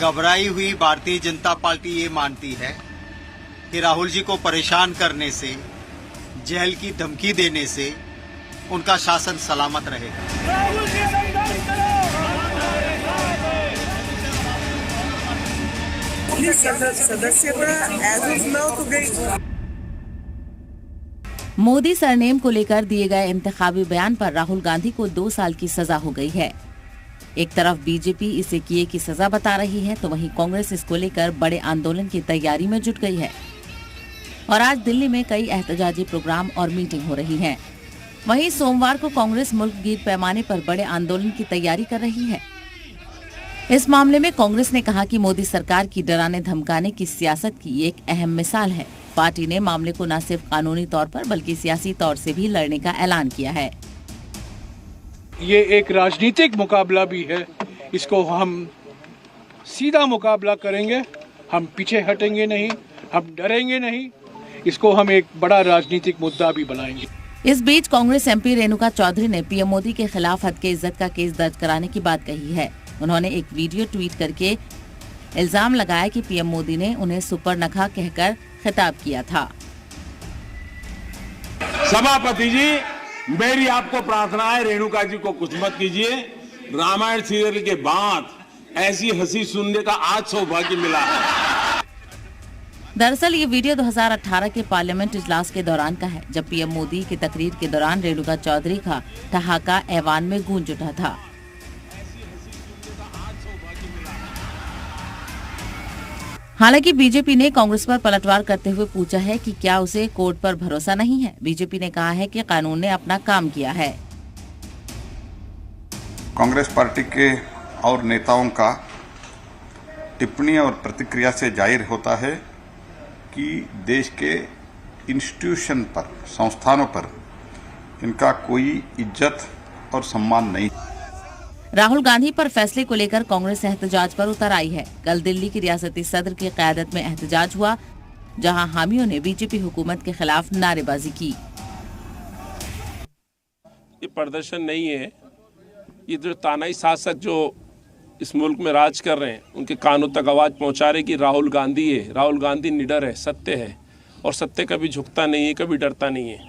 घबराई हुई भारतीय जनता पार्टी ये मानती है कि राहुल जी को परेशान करने से, जेल की धमकी देने से उनका शासन सलामत रहेगा। मोदी सरनेम को लेकर दिए गए इंतखाबी बयान पर राहुल गांधी को 2 साल की सजा हो गई है। एक तरफ बीजेपी इसे किए की सजा बता रही है, तो वहीं कांग्रेस इसको लेकर बड़े आंदोलन की तैयारी में जुट गई है और आज दिल्ली में कई एहतजाजी प्रोग्राम और मीटिंग हो रही है। वहीं सोमवार को कांग्रेस मुल्कगीर पैमाने पर बड़े आंदोलन की तैयारी कर रही है। इस मामले में कांग्रेस ने कहा कि मोदी सरकार की डराने धमकाने की सियासत की एक अहम मिसाल है। पार्टी ने मामले को न सिर्फ कानूनी तौर पर बल्कि सियासी तौर से भी लड़ने का ऐलान किया है। ये एक राजनीतिक मुकाबला भी है, इसको हम सीधा मुकाबला करेंगे, हम पीछे हटेंगे नहीं, हम डरेंगे नहीं, इसको हम एक बड़ा राजनीतिक मुद्दा भी बनाएंगे। इस बीच कांग्रेस एमपी रेणुका चौधरी ने पीएम मोदी के खिलाफ हद के इज्जत का केस दर्ज कराने की बात कही है। उन्होंने एक वीडियो ट्वीट करके इल्जाम लगाया कि पीएम मोदी ने उन्हें सुपर्णखा कहकर खिताब किया था। सभापति जी, मेरी आपको प्रार्थना है, रेणुका जी को कुछ मत कीजिए। रामायण सीरियल के बाद ऐसी हंसी सुनने का आज सौभाग्य मिला है। दरअसल ये वीडियो 2018 के पार्लियामेंट इजलास के दौरान का है, जब पीएम मोदी की तकरीर के दौरान रेणुका चौधरी का ठहाका ऐवान में गूंज उठा था। हालांकि बीजेपी ने कांग्रेस पर पलटवार करते हुए पूछा है कि क्या उसे कोर्ट पर भरोसा नहीं है। बीजेपी ने कहा है कि कानून ने अपना काम किया है। कांग्रेस पार्टी के और नेताओं का टिप्पणी और प्रतिक्रिया से जाहिर होता है कि देश के इंस्टीट्यूशन पर, संस्थानों पर इनका कोई इज्जत और सम्मान नहीं। राहुल गांधी पर फैसले को लेकर कांग्रेस एहतजाज पर उतर आई है। कल दिल्ली की रियासती सदर की क़यादत में एहतजाज हुआ, जहां हामियों ने बीजेपी हुकूमत के खिलाफ नारेबाजी की। ये प्रदर्शन नहीं है, ये जो तानाई शासक जो इस मुल्क में राज कर रहे हैं, उनके कानों तक आवाज़ पहुंचा रहे कि राहुल गांधी है। राहुल गांधी निडर है, सत्य है, और सत्य कभी झुकता नहीं है, कभी डरता नहीं है।